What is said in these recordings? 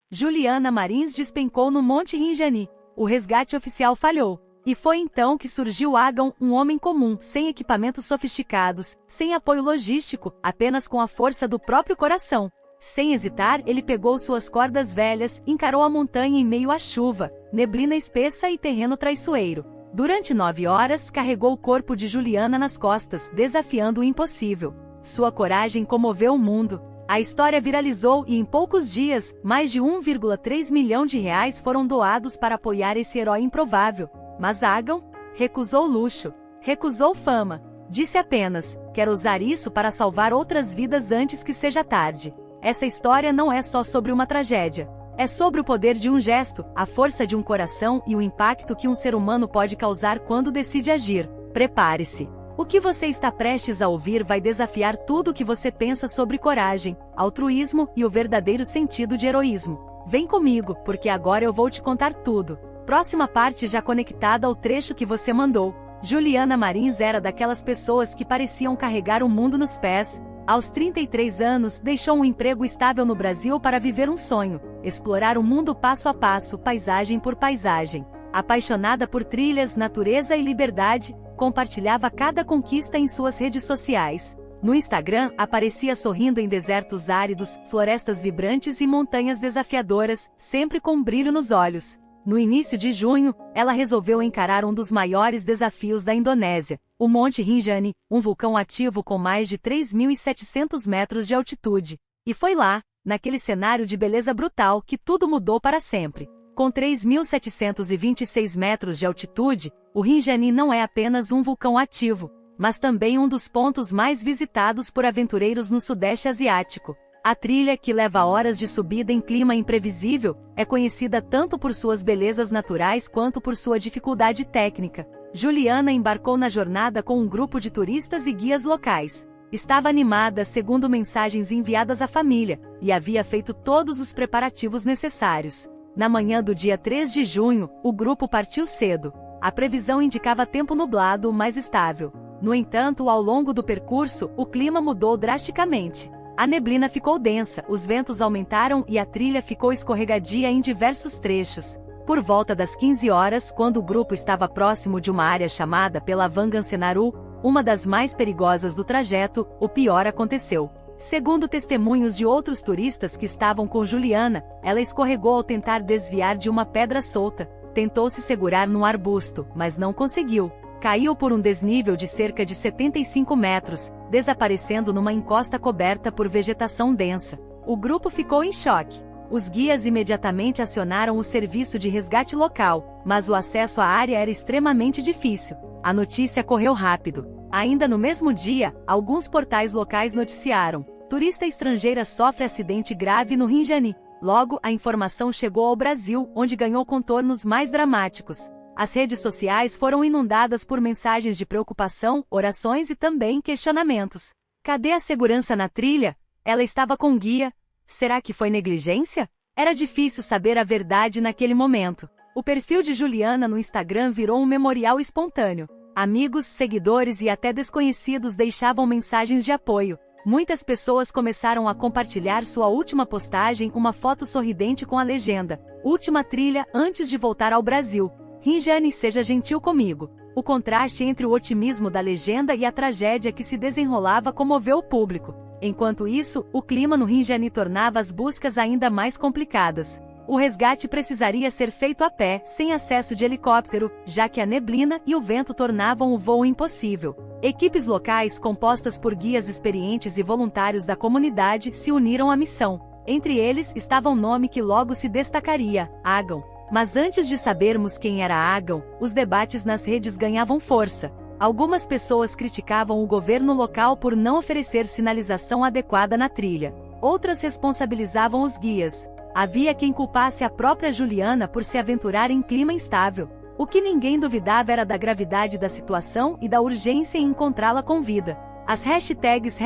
Juliana Marins despencou no Monte Rinjani. O resgate oficial falhou. E foi então que surgiu Agan, um homem comum, sem equipamentos sofisticados, sem apoio logístico, apenas com a força do próprio coração. Sem hesitar, ele pegou suas cordas velhas, encarou a montanha em meio à chuva, neblina espessa e terreno traiçoeiro. Durante 9 horas, carregou o corpo de Juliana nas costas, desafiando o impossível. Sua coragem comoveu o mundo. A história viralizou e em poucos dias, mais de 1,3 milhão de reais foram doados para apoiar esse herói improvável. Mas Agan recusou luxo, recusou fama. Disse apenas: quero usar isso para salvar outras vidas antes que seja tarde. Essa história não é só sobre uma tragédia. É sobre o poder de um gesto, a força de um coração e o impacto que um ser humano pode causar quando decide agir. Prepare-se. O que você está prestes a ouvir vai desafiar tudo o que você pensa sobre coragem, altruísmo e o verdadeiro sentido de heroísmo. Vem comigo, porque agora eu vou te contar tudo. Próxima parte já conectada ao trecho que você mandou. Juliana Marins era daquelas pessoas que pareciam carregar o mundo nos pés. Aos 33 anos, deixou um emprego estável no Brasil para viver um sonho, explorar o mundo passo a passo, paisagem por paisagem. Apaixonada por trilhas, natureza e liberdade, compartilhava cada conquista em suas redes sociais. No Instagram, aparecia sorrindo em desertos áridos, florestas vibrantes e montanhas desafiadoras, sempre com um brilho nos olhos. No início de junho, ela resolveu encarar um dos maiores desafios da Indonésia, o Monte Rinjani, um vulcão ativo com mais de 3.700 metros de altitude. E foi lá, naquele cenário de beleza brutal, que tudo mudou para sempre. Com 3.726 metros de altitude, o Rinjani não é apenas um vulcão ativo, mas também um dos pontos mais visitados por aventureiros no Sudeste Asiático. A trilha, que leva horas de subida em clima imprevisível, é conhecida tanto por suas belezas naturais quanto por sua dificuldade técnica. Juliana embarcou na jornada com um grupo de turistas e guias locais. Estava animada, segundo mensagens enviadas à família, e havia feito todos os preparativos necessários. Na manhã do dia 3 de junho, o grupo partiu cedo. A previsão indicava tempo nublado, mas estável. No entanto, ao longo do percurso, o clima mudou drasticamente. A neblina ficou densa, os ventos aumentaram e a trilha ficou escorregadia em diversos trechos. Por volta das 15 horas, quando o grupo estava próximo de uma área chamada pela Vangansenaru, uma das mais perigosas do trajeto, o pior aconteceu. Segundo testemunhos de outros turistas que estavam com Juliana, ela escorregou ao tentar desviar de uma pedra solta. Tentou se segurar num arbusto, mas não conseguiu. Caiu por um desnível de cerca de 75 metros, desaparecendo numa encosta coberta por vegetação densa. O grupo ficou em choque. Os guias imediatamente acionaram o serviço de resgate local, mas o acesso à área era extremamente difícil. A notícia correu rápido. Ainda no mesmo dia, alguns portais locais noticiaram: turista estrangeira sofre acidente grave no Rinjani. Logo, a informação chegou ao Brasil, onde ganhou contornos mais dramáticos. As redes sociais foram inundadas por mensagens de preocupação, orações e também questionamentos. Cadê a segurança na trilha? Ela estava com guia. Será que foi negligência? Era difícil saber a verdade naquele momento. O perfil de Juliana no Instagram virou um memorial espontâneo. Amigos, seguidores e até desconhecidos deixavam mensagens de apoio. Muitas pessoas começaram a compartilhar sua última postagem, uma foto sorridente com a legenda: última trilha antes de voltar ao Brasil. Rinjani, seja gentil comigo. O contraste entre o otimismo da legenda e a tragédia que se desenrolava comoveu o público. Enquanto isso, o clima no Rinjani tornava as buscas ainda mais complicadas. O resgate precisaria ser feito a pé, sem acesso de helicóptero, já que a neblina e o vento tornavam o voo impossível. Equipes locais, compostas por guias experientes e voluntários da comunidade, se uniram à missão. Entre eles estava um nome que logo se destacaria: Agan. Mas antes de sabermos quem era Agan, os debates nas redes ganhavam força. Algumas pessoas criticavam o governo local por não oferecer sinalização adequada na trilha. Outras responsabilizavam os guias. Havia quem culpasse a própria Juliana por se aventurar em clima instável. O que ninguém duvidava era da gravidade da situação e da urgência em encontrá-la com vida. As hashtags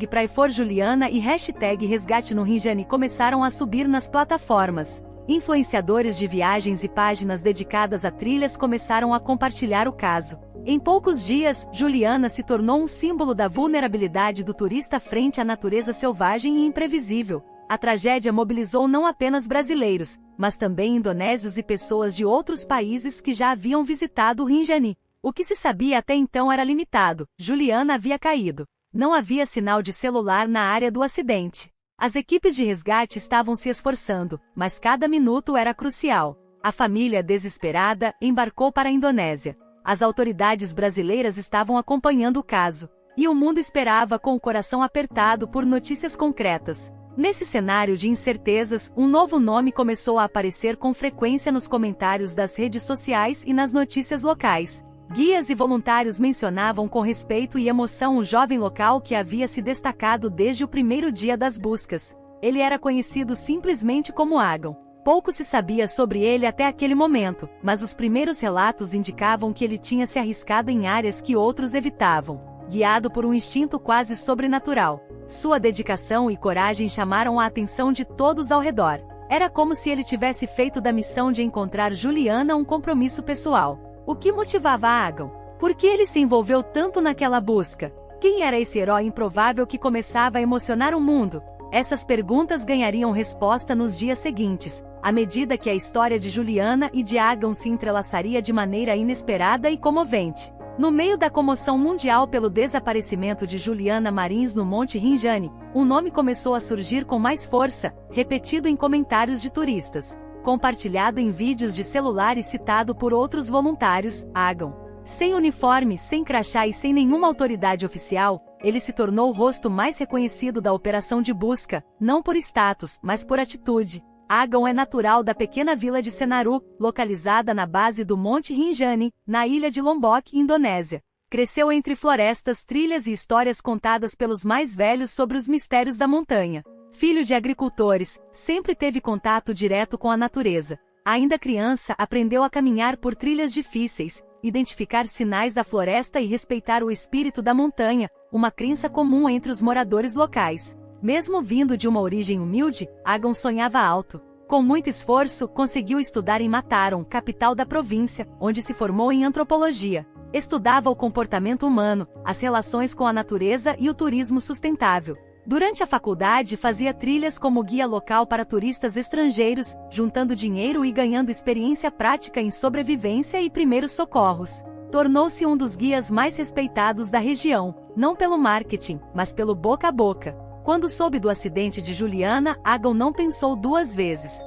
#PraiForJuliana e #Resgate no Rinjani começaram a subir nas plataformas. Influenciadores de viagens e páginas dedicadas a trilhas começaram a compartilhar o caso. Em poucos dias, Juliana se tornou um símbolo da vulnerabilidade do turista frente à natureza selvagem e imprevisível. A tragédia mobilizou não apenas brasileiros, mas também indonésios e pessoas de outros países que já haviam visitado o Rinjani. O que se sabia até então era limitado. Juliana havia caído. Não havia sinal de celular na área do acidente. As equipes de resgate estavam se esforçando, mas cada minuto era crucial. A família, desesperada, embarcou para a Indonésia. As autoridades brasileiras estavam acompanhando o caso, e o mundo esperava com o coração apertado por notícias concretas. Nesse cenário de incertezas, um novo nome começou a aparecer com frequência nos comentários das redes sociais e nas notícias locais. Guias e voluntários mencionavam com respeito e emoção o jovem local que havia se destacado desde o primeiro dia das buscas. Ele era conhecido simplesmente como Agon. Pouco se sabia sobre ele até aquele momento, mas os primeiros relatos indicavam que ele tinha se arriscado em áreas que outros evitavam, guiado por um instinto quase sobrenatural. Sua dedicação e coragem chamaram a atenção de todos ao redor. Era como se ele tivesse feito da missão de encontrar Juliana um compromisso pessoal. O que motivava Agon? Por que ele se envolveu tanto naquela busca? Quem era esse herói improvável que começava a emocionar o mundo? Essas perguntas ganhariam resposta nos dias seguintes, à medida que a história de Juliana e de Agon se entrelaçaria de maneira inesperada e comovente. No meio da comoção mundial pelo desaparecimento de Juliana Marins no Monte Rinjani, um nome começou a surgir com mais força, repetido em comentários de turistas, compartilhado em vídeos de celular e citado por outros voluntários: Agon. Sem uniforme, sem crachá e sem nenhuma autoridade oficial, ele se tornou o rosto mais reconhecido da operação de busca, não por status, mas por atitude. Agon é natural da pequena vila de Senaru, localizada na base do Monte Rinjani, na ilha de Lombok, Indonésia. Cresceu entre florestas, trilhas e histórias contadas pelos mais velhos sobre os mistérios da montanha. Filho de agricultores, sempre teve contato direto com a natureza. Ainda criança, aprendeu a caminhar por trilhas difíceis, identificar sinais da floresta e respeitar o espírito da montanha, uma crença comum entre os moradores locais. Mesmo vindo de uma origem humilde, Agon sonhava alto. Com muito esforço, conseguiu estudar em Mataram, capital da província, onde se formou em antropologia. Estudava o comportamento humano, as relações com a natureza e o turismo sustentável. Durante a faculdade, fazia trilhas como guia local para turistas estrangeiros, juntando dinheiro e ganhando experiência prática em sobrevivência e primeiros socorros. Tornou-se um dos guias mais respeitados da região, não pelo marketing, mas pelo boca a boca. Quando soube do acidente de Juliana, Agon não pensou duas vezes.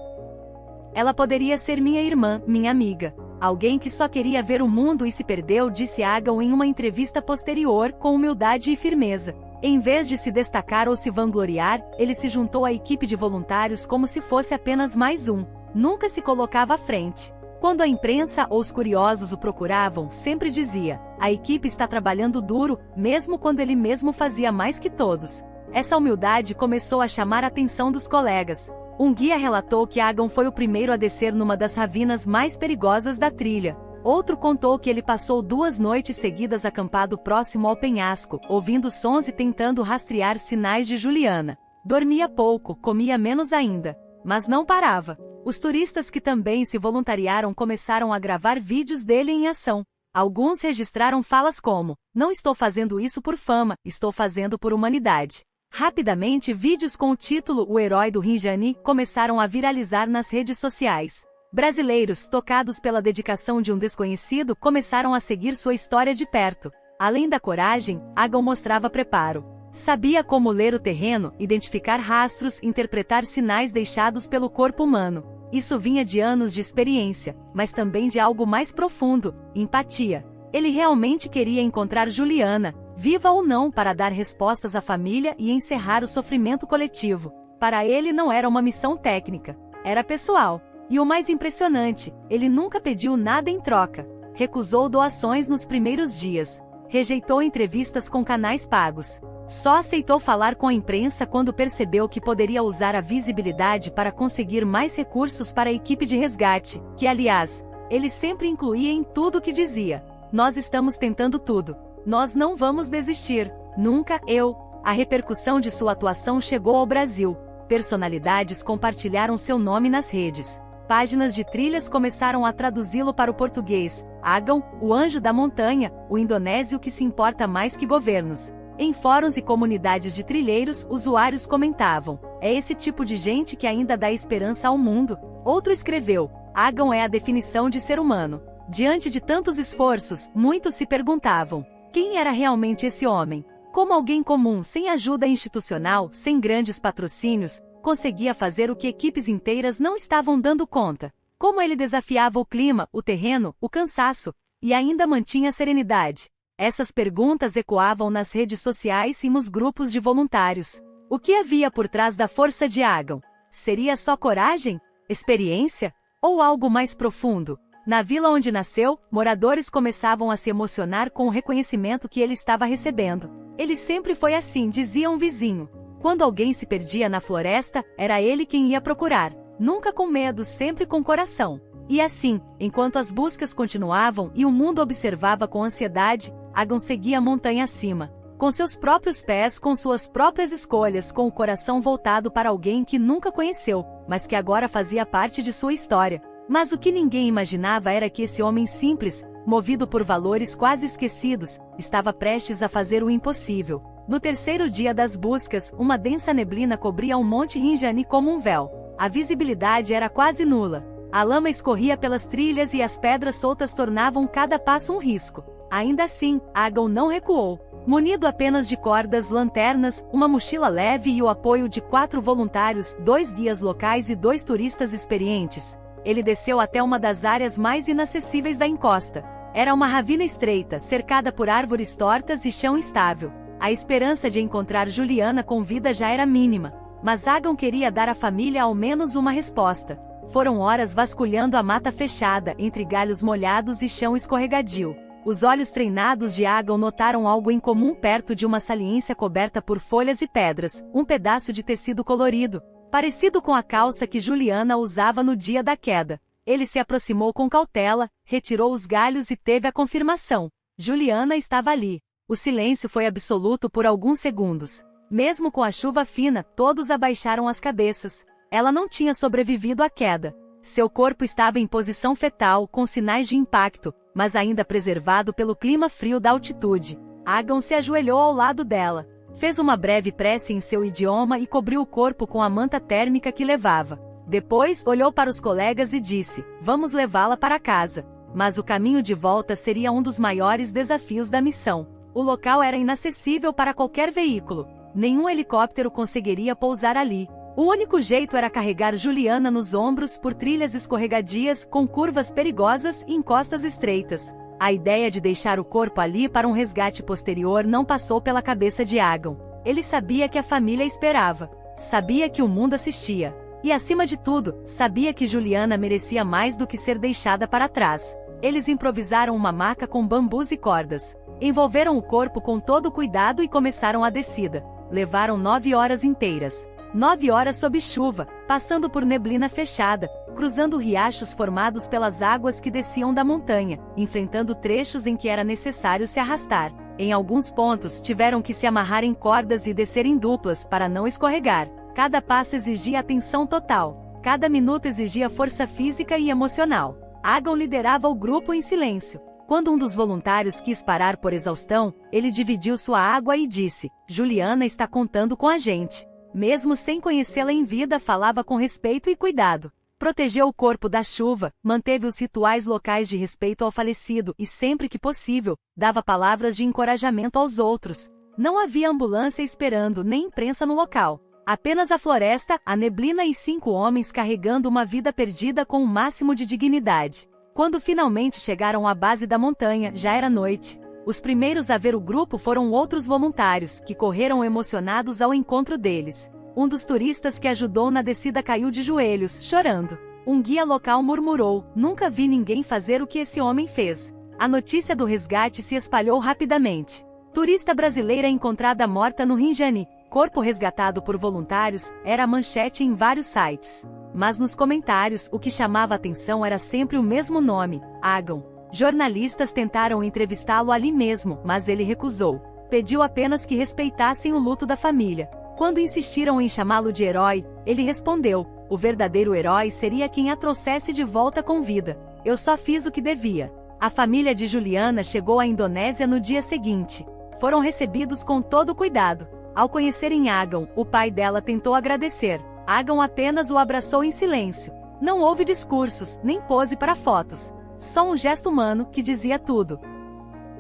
Ela poderia ser minha irmã, minha amiga. Alguém que só queria ver o mundo e se perdeu, disse Agon em uma entrevista posterior, com humildade e firmeza. Em vez de se destacar ou se vangloriar, ele se juntou à equipe de voluntários como se fosse apenas mais um. Nunca se colocava à frente. Quando a imprensa ou os curiosos o procuravam, sempre dizia: a equipe está trabalhando duro, mesmo quando ele mesmo fazia mais que todos. Essa humildade começou a chamar a atenção dos colegas. Um guia relatou que Agon foi o primeiro a descer numa das ravinas mais perigosas da trilha. Outro contou que ele passou 2 noites seguidas acampado próximo ao penhasco, ouvindo sons e tentando rastrear sinais de Juliana. Dormia pouco, comia menos ainda, mas não parava. Os turistas que também se voluntariaram começaram a gravar vídeos dele em ação. Alguns registraram falas como: "Não estou fazendo isso por fama, estou fazendo por humanidade." Rapidamente, vídeos com o título "O Herói do Rinjani" começaram a viralizar nas redes sociais. Brasileiros, tocados pela dedicação de um desconhecido, começaram a seguir sua história de perto. Além da coragem, Agon mostrava preparo. Sabia como ler o terreno, identificar rastros, interpretar sinais deixados pelo corpo humano. Isso vinha de anos de experiência, mas também de algo mais profundo: empatia. Ele realmente queria encontrar Juliana, viva ou não, para dar respostas à família e encerrar o sofrimento coletivo. Para ele não era uma missão técnica, era pessoal. E o mais impressionante, ele nunca pediu nada em troca. Recusou doações nos primeiros dias. Rejeitou entrevistas com canais pagos. Só aceitou falar com a imprensa quando percebeu que poderia usar a visibilidade para conseguir mais recursos para a equipe de resgate, que, aliás, ele sempre incluía em tudo o que dizia: "Nós estamos tentando tudo. Nós não vamos desistir. Nunca, eu." A repercussão de sua atuação chegou ao Brasil. Personalidades compartilharam seu nome nas redes. Páginas de trilhas começaram a traduzi-lo para o português. Agon, o anjo da montanha, o indonésio que se importa mais que governos. Em fóruns e comunidades de trilheiros, usuários comentavam: é esse tipo de gente que ainda dá esperança ao mundo. Outro escreveu: Agon é a definição de ser humano. Diante de tantos esforços, muitos se perguntavam: quem era realmente esse homem? Como alguém comum, sem ajuda institucional, sem grandes patrocínios, conseguia fazer o que equipes inteiras não estavam dando conta? Como ele desafiava o clima, o terreno, o cansaço, e ainda mantinha a serenidade? Essas perguntas ecoavam nas redes sociais e nos grupos de voluntários. O que havia por trás da força de Agon? Seria só coragem? Experiência? Ou algo mais profundo? Na vila onde nasceu, moradores começavam a se emocionar com o reconhecimento que ele estava recebendo. Ele sempre foi assim, dizia um vizinho. Quando alguém se perdia na floresta, era ele quem ia procurar. Nunca com medo, sempre com coração. E assim, enquanto as buscas continuavam e o mundo observava com ansiedade, Agon seguia a montanha acima. Com seus próprios pés, com suas próprias escolhas, com o coração voltado para alguém que nunca conheceu, mas que agora fazia parte de sua história. Mas o que ninguém imaginava era que esse homem simples, movido por valores quase esquecidos, estava prestes a fazer o impossível. No terceiro dia das buscas, uma densa neblina cobria o Monte Rinjani como um véu. A visibilidade era quase nula. A lama escorria pelas trilhas e as pedras soltas tornavam cada passo um risco. Ainda assim, Agon não recuou. Munido apenas de cordas, lanternas, uma mochila leve e o apoio de 4 voluntários, 2 guias locais e 2 turistas experientes, ele desceu até uma das áreas mais inacessíveis da encosta. Era uma ravina estreita, cercada por árvores tortas e chão instável. A esperança de encontrar Juliana com vida já era mínima, mas Agon queria dar à família ao menos uma resposta. Foram horas vasculhando a mata fechada, entre galhos molhados e chão escorregadio. Os olhos treinados de Agon notaram algo incomum perto de uma saliência coberta por folhas e pedras, um pedaço de tecido colorido, parecido com a calça que Juliana usava no dia da queda. Ele se aproximou com cautela, retirou os galhos e teve a confirmação. Juliana estava ali. O silêncio foi absoluto por alguns segundos. Mesmo com a chuva fina, todos abaixaram as cabeças. Ela não tinha sobrevivido à queda. Seu corpo estava em posição fetal, com sinais de impacto, mas ainda preservado pelo clima frio da altitude. Agon se ajoelhou ao lado dela. Fez uma breve prece em seu idioma e cobriu o corpo com a manta térmica que levava. Depois, olhou para os colegas e disse: vamos levá-la para casa. Mas o caminho de volta seria um dos maiores desafios da missão. O local era inacessível para qualquer veículo. Nenhum helicóptero conseguiria pousar ali. O único jeito era carregar Juliana nos ombros por trilhas escorregadias, com curvas perigosas e encostas estreitas. A ideia de deixar o corpo ali para um resgate posterior não passou pela cabeça de Agon. Ele sabia que a família esperava. Sabia que o mundo assistia. E acima de tudo, sabia que Juliana merecia mais do que ser deixada para trás. Eles improvisaram uma maca com bambus e cordas. Envolveram o corpo com todo o cuidado e começaram a descida. Levaram 9 horas inteiras. 9 horas sob chuva, passando por neblina fechada, cruzando riachos formados pelas águas que desciam da montanha, enfrentando trechos em que era necessário se arrastar. Em alguns pontos, tiveram que se amarrar em cordas e descer em duplas para não escorregar. Cada passo exigia atenção total. Cada minuto exigia força física e emocional. Agon liderava o grupo em silêncio. Quando um dos voluntários quis parar por exaustão, ele dividiu sua água e disse: Juliana está contando com a gente. Mesmo sem conhecê-la em vida, falava com respeito e cuidado. Protegeu o corpo da chuva, manteve os rituais locais de respeito ao falecido e, sempre que possível, dava palavras de encorajamento aos outros. Não havia ambulância esperando, nem imprensa no local. Apenas a floresta, a neblina e 5 homens carregando uma vida perdida com o máximo de dignidade. Quando finalmente chegaram à base da montanha, já era noite. Os primeiros a ver o grupo foram outros voluntários, que correram emocionados ao encontro deles. Um dos turistas que ajudou na descida caiu de joelhos, chorando. Um guia local murmurou: nunca vi ninguém fazer o que esse homem fez. A notícia do resgate se espalhou rapidamente. Turista brasileira encontrada morta no Rinjani, corpo resgatado por voluntários, era a manchete em vários sites. Mas nos comentários, o que chamava atenção era sempre o mesmo nome: Agon. Jornalistas tentaram entrevistá-lo ali mesmo, mas ele recusou. Pediu apenas que respeitassem o luto da família. Quando insistiram em chamá-lo de herói, ele respondeu: o verdadeiro herói seria quem a trouxesse de volta com vida. Eu só fiz o que devia. A família de Juliana chegou à Indonésia no dia seguinte. foram recebidos com todo cuidado. Ao conhecerem Agon, o pai dela tentou agradecer. Agon apenas o abraçou em silêncio. Não houve discursos, nem pose para fotos. Só um gesto humano que dizia tudo.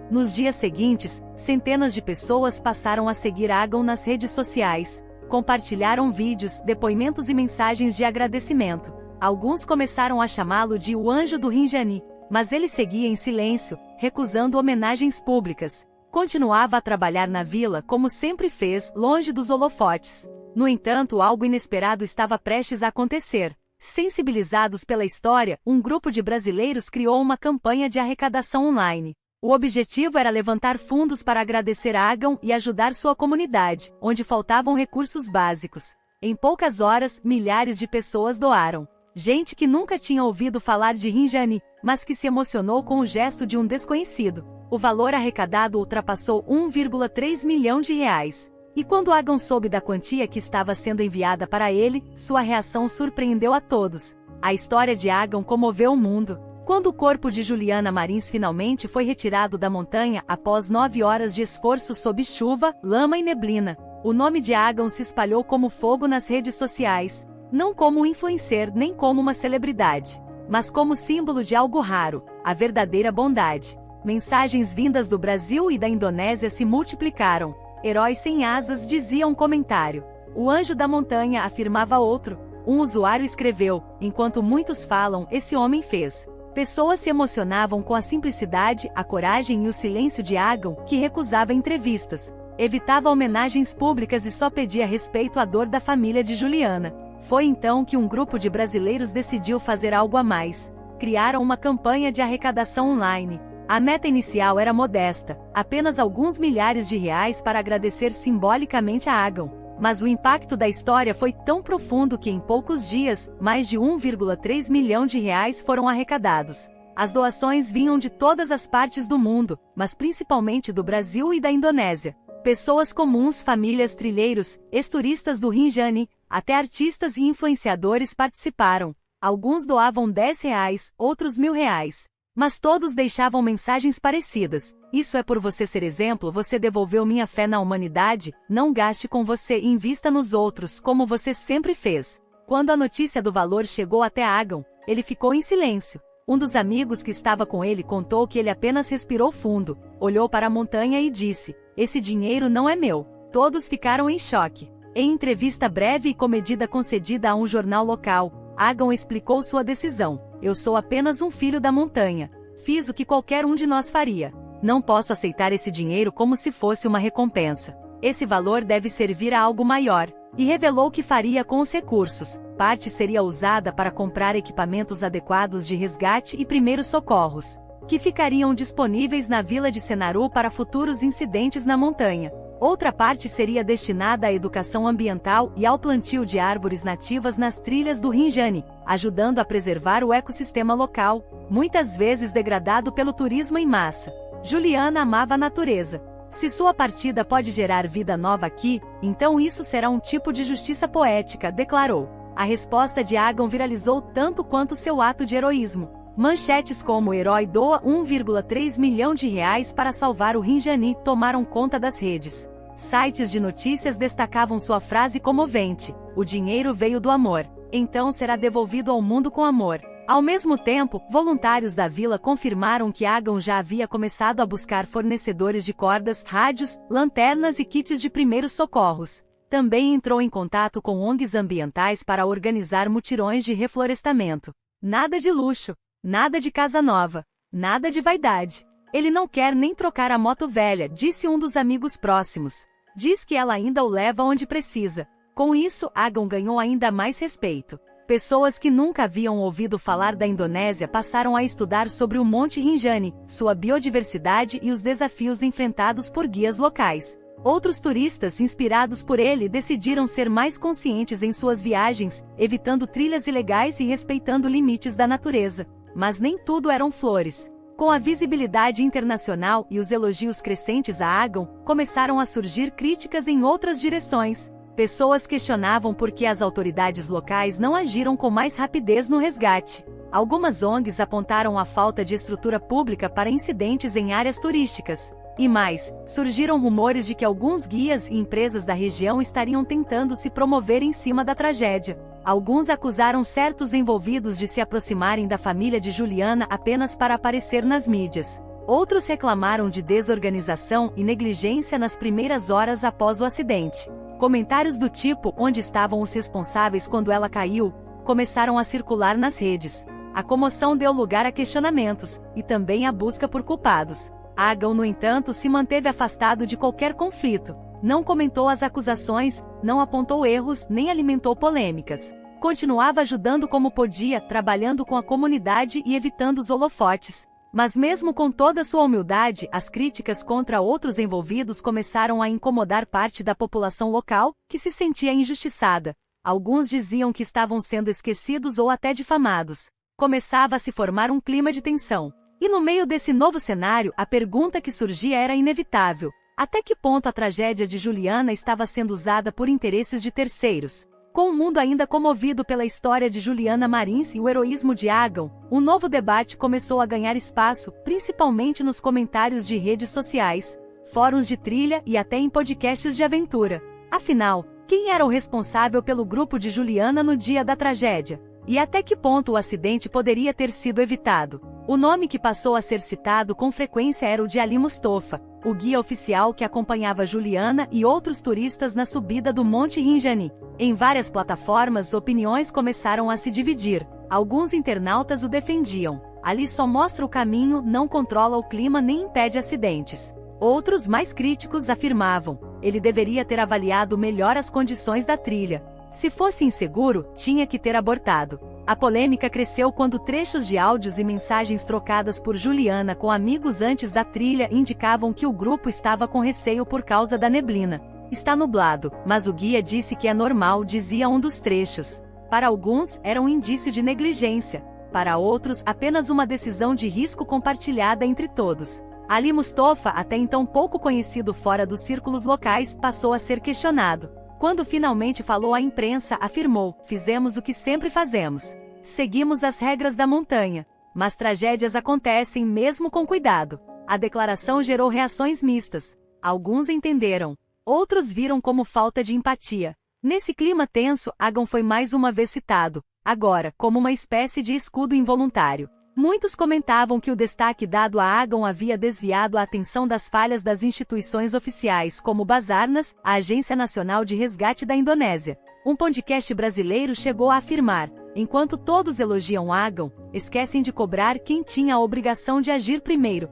Nos dias seguintes, centenas de pessoas passaram a seguir Agon nas redes sociais. Compartilharam vídeos, depoimentos e mensagens de agradecimento. Alguns começaram a chamá-lo de o Anjo do Rinjani, mas ele seguia em silêncio, recusando homenagens públicas. Continuava a trabalhar na vila como sempre fez, longe dos holofotes. No entanto, algo inesperado estava prestes a acontecer. Sensibilizados pela história, um grupo de brasileiros criou uma campanha de arrecadação online. O objetivo era levantar fundos para agradecer a Agon e ajudar sua comunidade, onde faltavam recursos básicos. Em poucas horas, milhares de pessoas doaram. Gente que nunca tinha ouvido falar de Rinjani, mas que se emocionou com o gesto de um desconhecido. O valor arrecadado ultrapassou 1,3 milhão de reais. E quando Agon soube da quantia que estava sendo enviada para ele, sua reação surpreendeu a todos. A história de Agon comoveu o mundo. Quando o corpo de Juliana Marins finalmente foi retirado da montanha após 9 horas de esforço sob chuva, lama e neblina, o nome de Agon se espalhou como fogo nas redes sociais, não como um influencer nem como uma celebridade, mas como símbolo de algo raro, a verdadeira bondade. Mensagens vindas do Brasil e da Indonésia se multiplicaram. Heróis sem asas, dizia um comentário. O anjo da montanha, afirmava outro. Um usuário escreveu, enquanto muitos falam, esse homem fez. Pessoas se emocionavam com a simplicidade, a coragem e o silêncio de Agon, que recusava entrevistas, evitava homenagens públicas e só pedia respeito à dor da família de Juliana. Foi então que um grupo de brasileiros decidiu fazer algo a mais. Criaram uma campanha de arrecadação online. A meta inicial era modesta, apenas alguns milhares de reais para agradecer simbolicamente a Agon. Mas o impacto da história foi tão profundo que em poucos dias, mais de 1,3 milhão de reais foram arrecadados. As doações vinham de todas as partes do mundo, mas principalmente do Brasil e da Indonésia. Pessoas comuns, famílias, trilheiros, ex-turistas do Rinjani, até artistas e influenciadores participaram. Alguns doavam R$10, outros R$1.000. Mas todos deixavam mensagens parecidas. Isso é por você ser exemplo, você devolveu minha fé na humanidade, não gaste com você e invista nos outros, como você sempre fez. Quando a notícia do valor chegou até Agon, ele ficou em silêncio. Um dos amigos que estava com ele contou que ele apenas respirou fundo, olhou para a montanha e disse, esse dinheiro não é meu. Todos ficaram em choque. Em entrevista breve e comedida concedida a um jornal local, Agon explicou sua decisão. Eu sou apenas um filho da montanha. Fiz o que qualquer um de nós faria. Não posso aceitar esse dinheiro como se fosse uma recompensa. Esse valor deve servir a algo maior. E revelou o que faria com os recursos. Parte seria usada para comprar equipamentos adequados de resgate e primeiros socorros, que ficariam disponíveis na vila de Senaru para futuros incidentes na montanha. Outra parte seria destinada à educação ambiental e ao plantio de árvores nativas nas trilhas do Rinjani, ajudando a preservar o ecossistema local, muitas vezes degradado pelo turismo em massa. Juliana amava a natureza. Se sua partida pode gerar vida nova aqui, então isso será um tipo de justiça poética, declarou. A resposta de Agon viralizou tanto quanto seu ato de heroísmo. Manchetes como o herói doa 1,3 milhão de reais para salvar o Rinjani tomaram conta das redes. Sites de notícias destacavam sua frase comovente, o dinheiro veio do amor, então será devolvido ao mundo com amor. Ao mesmo tempo, voluntários da vila confirmaram que Agon já havia começado a buscar fornecedores de cordas, rádios, lanternas e kits de primeiros socorros. Também entrou em contato com ONGs ambientais para organizar mutirões de reflorestamento. Nada de luxo. Nada de casa nova, nada de vaidade. Ele não quer nem trocar a moto velha, disse um dos amigos próximos. Diz que ela ainda o leva onde precisa. Com isso, Agon ganhou ainda mais respeito. Pessoas que nunca haviam ouvido falar da Indonésia passaram a estudar sobre o Monte Rinjani, sua biodiversidade e os desafios enfrentados por guias locais. Outros turistas, inspirados por ele, decidiram ser mais conscientes em suas viagens, evitando trilhas ilegais e respeitando limites da natureza. Mas nem tudo eram flores. Com a visibilidade internacional e os elogios crescentes a Agon, começaram a surgir críticas em outras direções. Pessoas questionavam por que as autoridades locais não agiram com mais rapidez no resgate. Algumas ONGs apontaram a falta de estrutura pública para incidentes em áreas turísticas. E mais, surgiram rumores de que alguns guias e empresas da região estariam tentando se promover em cima da tragédia. Alguns acusaram certos envolvidos de se aproximarem da família de Juliana apenas para aparecer nas mídias. Outros reclamaram de desorganização e negligência nas primeiras horas após o acidente. Comentários do tipo "onde estavam os responsáveis quando ela caiu?" começaram a circular nas redes. A comoção deu lugar a questionamentos, e também a busca por culpados. Agam, no entanto, se manteve afastado de qualquer conflito. Não comentou as acusações, não apontou erros, nem alimentou polêmicas. Continuava ajudando como podia, trabalhando com a comunidade e evitando os holofotes. Mas mesmo com toda sua humildade, as críticas contra outros envolvidos começaram a incomodar parte da população local, que se sentia injustiçada. Alguns diziam que estavam sendo esquecidos ou até difamados. Começava a se formar um clima de tensão. E no meio desse novo cenário, a pergunta que surgia era inevitável: até que ponto a tragédia de Juliana estava sendo usada por interesses de terceiros? Com o mundo ainda comovido pela história de Juliana Marins e o heroísmo de Agam, um novo debate começou a ganhar espaço, principalmente nos comentários de redes sociais, fóruns de trilha e até em podcasts de aventura. Afinal, quem era o responsável pelo grupo de Juliana no dia da tragédia? E até que ponto o acidente poderia ter sido evitado? O nome que passou a ser citado com frequência era o de Ali Mustafa, o guia oficial que acompanhava Juliana e outros turistas na subida do Monte Rinjani. Em várias plataformas, opiniões começaram a se dividir. Alguns internautas o defendiam. Ali só mostra o caminho, não controla o clima nem impede acidentes. Outros, mais críticos, afirmavam: ele deveria ter avaliado melhor as condições da trilha. Se fosse inseguro, tinha que ter abortado. A polêmica cresceu quando trechos de áudios e mensagens trocadas por Juliana com amigos antes da trilha indicavam que o grupo estava com receio por causa da neblina. Está nublado, mas o guia disse que é normal, dizia um dos trechos. Para alguns, era um indício de negligência. Para outros, apenas uma decisão de risco compartilhada entre todos. Ali Mustafa, até então pouco conhecido fora dos círculos locais, passou a ser questionado. Quando finalmente falou à imprensa, afirmou: fizemos o que sempre fazemos. Seguimos as regras da montanha. Mas tragédias acontecem mesmo com cuidado. A declaração gerou reações mistas. Alguns entenderam. Outros viram como falta de empatia. Nesse clima tenso, Agam foi mais uma vez citado, agora como uma espécie de escudo involuntário. Muitos comentavam que o destaque dado a Agam havia desviado a atenção das falhas das instituições oficiais como Basarnas, a Agência Nacional de Resgate da Indonésia. Um podcast brasileiro chegou a afirmar: enquanto todos elogiam Agam, esquecem de cobrar quem tinha a obrigação de agir primeiro.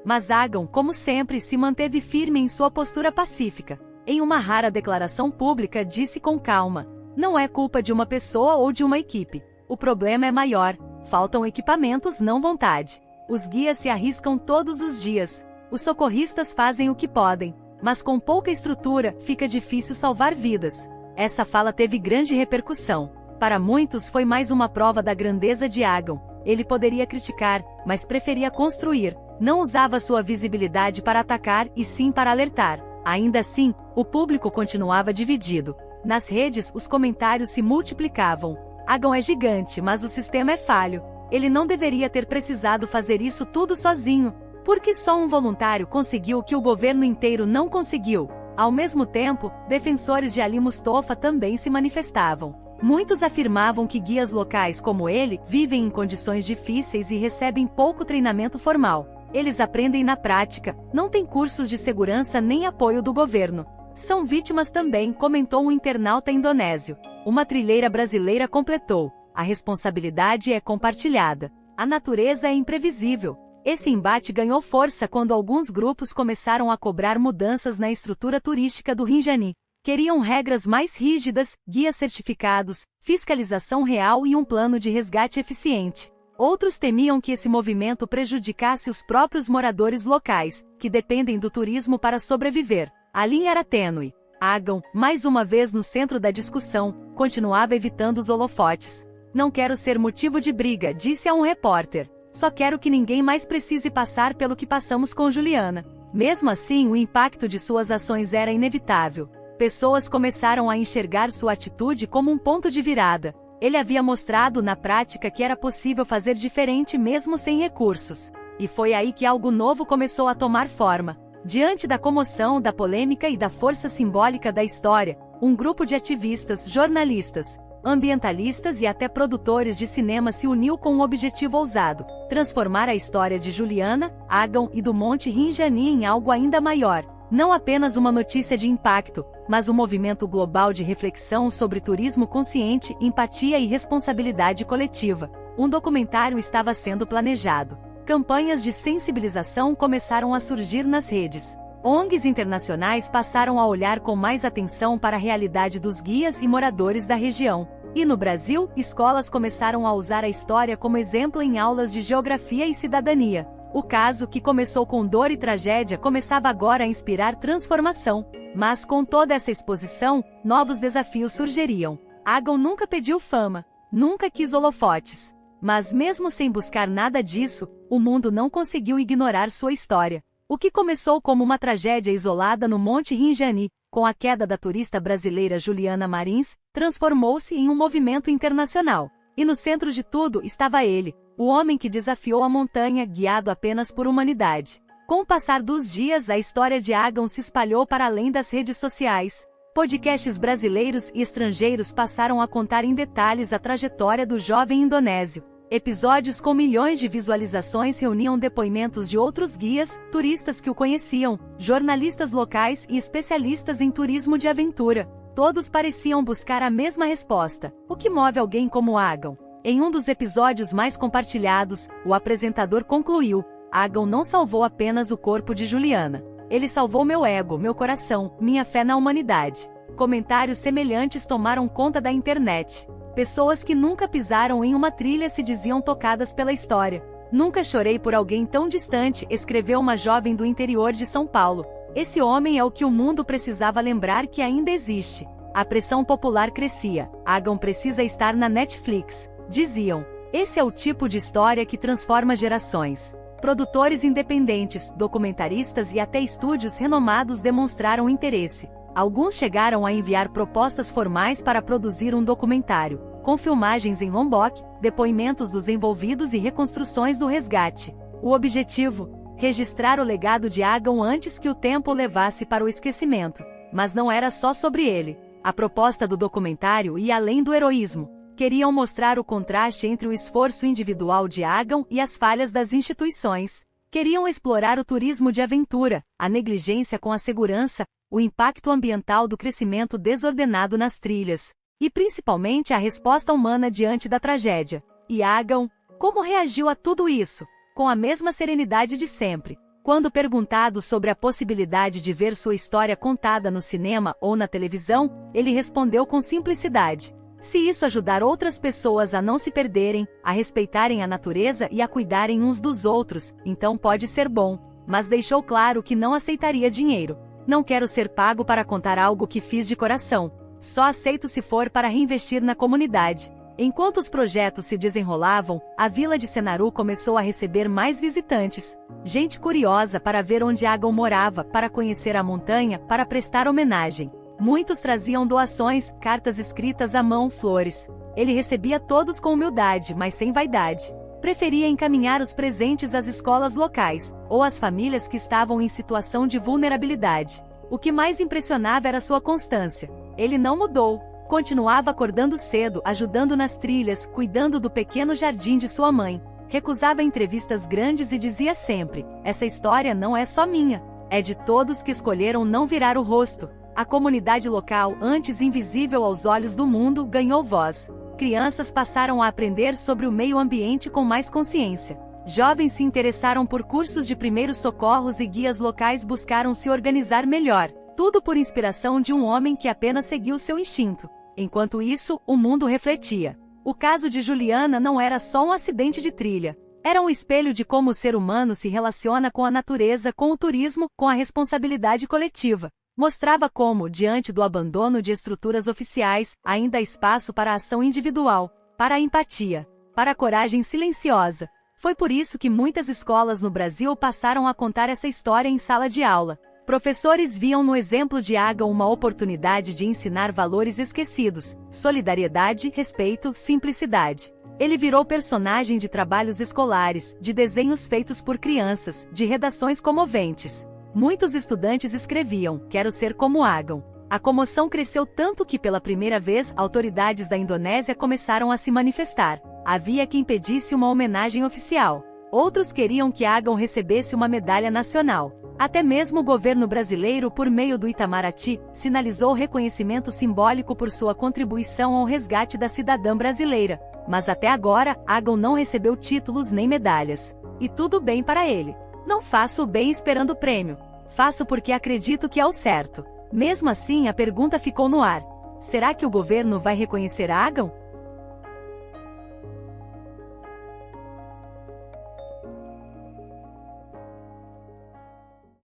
Mas Agam, como sempre, se manteve firme em sua postura pacífica. Em uma rara declaração pública, disse com calma: não é culpa de uma pessoa ou de uma equipe. O problema é maior. Faltam equipamentos, não vontade. Os guias se arriscam todos os dias. Os socorristas fazem o que podem. Mas com pouca estrutura, fica difícil salvar vidas. Essa fala teve grande repercussão. Para muitos foi mais uma prova da grandeza de Agam. Ele poderia criticar, mas preferia construir. Não usava sua visibilidade para atacar, e sim para alertar. Ainda assim, o público continuava dividido. Nas redes, os comentários se multiplicavam. Agam é gigante, mas o sistema é falho. Ele não deveria ter precisado fazer isso tudo sozinho. Porque só um voluntário conseguiu o que o governo inteiro não conseguiu. Ao mesmo tempo, defensores de Ali Mustafa também se manifestavam. Muitos afirmavam que guias locais como ele vivem em condições difíceis e recebem pouco treinamento formal. Eles aprendem na prática, não têm cursos de segurança nem apoio do governo. São vítimas também, comentou um internauta indonésio. Uma trilheira brasileira completou: a responsabilidade é compartilhada. A natureza é imprevisível. Esse embate ganhou força quando alguns grupos começaram a cobrar mudanças na estrutura turística do Rinjani. Queriam regras mais rígidas, guias certificados, fiscalização real e um plano de resgate eficiente. Outros temiam que esse movimento prejudicasse os próprios moradores locais, que dependem do turismo para sobreviver. A linha era tênue. Agam, mais uma vez no centro da discussão, continuava evitando os holofotes. Não quero ser motivo de briga, disse a um repórter. Só quero que ninguém mais precise passar pelo que passamos com Juliana. Mesmo assim, o impacto de suas ações era inevitável. Pessoas começaram a enxergar sua atitude como um ponto de virada. Ele havia mostrado na prática que era possível fazer diferente mesmo sem recursos. E foi aí que algo novo começou a tomar forma. Diante da comoção, da polêmica e da força simbólica da história, um grupo de ativistas, jornalistas, ambientalistas e até produtores de cinema se uniu com um objetivo ousado: transformar a história de Juliana, Agam e do Monte Rinjani em algo ainda maior. Não apenas uma notícia de impacto, mas um movimento global de reflexão sobre turismo consciente, empatia e responsabilidade coletiva. Um documentário estava sendo planejado. Campanhas de sensibilização começaram a surgir nas redes. ONGs internacionais passaram a olhar com mais atenção para a realidade dos guias e moradores da região. E no Brasil, escolas começaram a usar a história como exemplo em aulas de geografia e cidadania. O caso, que começou com dor e tragédia, começava agora a inspirar transformação. Mas com toda essa exposição, novos desafios surgiriam. Agam nunca pediu fama, nunca quis holofotes. Mas mesmo sem buscar nada disso, o mundo não conseguiu ignorar sua história. O que começou como uma tragédia isolada no Monte Rinjani, com a queda da turista brasileira Juliana Marins, transformou-se em um movimento internacional. E no centro de tudo estava ele, o homem que desafiou a montanha, guiado apenas por humanidade. Com o passar dos dias, a história de Agam se espalhou para além das redes sociais. Podcasts brasileiros e estrangeiros passaram a contar em detalhes a trajetória do jovem indonésio. Episódios com milhões de visualizações reuniam depoimentos de outros guias, turistas que o conheciam, jornalistas locais e especialistas em turismo de aventura. Todos pareciam buscar a mesma resposta: o que move alguém como Agam? Em um dos episódios mais compartilhados, o apresentador concluiu: Agam não salvou apenas o corpo de Juliana. Ele salvou meu ego, meu coração, minha fé na humanidade. Comentários semelhantes tomaram conta da internet. Pessoas que nunca pisaram em uma trilha se diziam tocadas pela história. Nunca chorei por alguém tão distante, escreveu uma jovem do interior de São Paulo. Esse homem é o que o mundo precisava lembrar que ainda existe. A pressão popular crescia. Agam precisa estar na Netflix, diziam. Esse é o tipo de história que transforma gerações. Produtores independentes, documentaristas e até estúdios renomados demonstraram interesse. Alguns chegaram a enviar propostas formais para produzir um documentário, com filmagens em Lombok, depoimentos dos envolvidos e reconstruções do resgate. O objetivo? Registrar o legado de Agam antes que o tempo o levasse para o esquecimento. Mas não era só sobre ele. A proposta do documentário ia além do heroísmo. Queriam mostrar o contraste entre o esforço individual de Agam e as falhas das instituições. Queriam explorar o turismo de aventura, a negligência com a segurança, o impacto ambiental do crescimento desordenado nas trilhas, e principalmente a resposta humana diante da tragédia. E Agam, como reagiu a tudo isso? Com a mesma serenidade de sempre. Quando perguntado sobre a possibilidade de ver sua história contada no cinema ou na televisão, ele respondeu com simplicidade: se isso ajudar outras pessoas a não se perderem, a respeitarem a natureza e a cuidarem uns dos outros, então pode ser bom. Mas deixou claro que não aceitaria dinheiro. Não quero ser pago para contar algo que fiz de coração. Só aceito se for para reinvestir na comunidade. Enquanto os projetos se desenrolavam, a vila de Senaru começou a receber mais visitantes. Gente curiosa para ver onde Agam morava, para conhecer a montanha, para prestar homenagem. Muitos traziam doações, cartas escritas à mão, flores. Ele recebia todos com humildade, mas sem vaidade. Preferia encaminhar os presentes às escolas locais, ou às famílias que estavam em situação de vulnerabilidade. O que mais impressionava era sua constância. Ele não mudou. Continuava acordando cedo, ajudando nas trilhas, cuidando do pequeno jardim de sua mãe. Recusava entrevistas grandes e dizia sempre: essa história não é só minha. É de todos que escolheram não virar o rosto. A comunidade local, antes invisível aos olhos do mundo, ganhou voz. Crianças passaram a aprender sobre o meio ambiente com mais consciência. Jovens se interessaram por cursos de primeiros socorros e guias locais buscaram se organizar melhor. Tudo por inspiração de um homem que apenas seguiu seu instinto. Enquanto isso, o mundo refletia. O caso de Juliana não era só um acidente de trilha. Era um espelho de como o ser humano se relaciona com a natureza, com o turismo, com a responsabilidade coletiva. Mostrava como, diante do abandono de estruturas oficiais, ainda há espaço para a ação individual, para a empatia, para a coragem silenciosa. Foi por isso que muitas escolas no Brasil passaram a contar essa história em sala de aula. Professores viam no exemplo de Agam uma oportunidade de ensinar valores esquecidos: solidariedade, respeito, simplicidade. Ele virou personagem de trabalhos escolares, de desenhos feitos por crianças, de redações comoventes. Muitos estudantes escreviam: "Quero ser como Agon." A comoção cresceu tanto que pela primeira vez autoridades da Indonésia começaram a se manifestar. Havia quem pedisse uma homenagem oficial. Outros queriam que Agon recebesse uma medalha nacional. Até mesmo o governo brasileiro, por meio do Itamaraty, sinalizou reconhecimento simbólico por sua contribuição ao resgate da cidadã brasileira. Mas até agora, Agon não recebeu títulos nem medalhas. E tudo bem para ele. Não faço o bem esperando o prêmio. Faço porque acredito que é o certo. Mesmo assim, a pergunta ficou no ar. Será que o governo vai reconhecer Agon?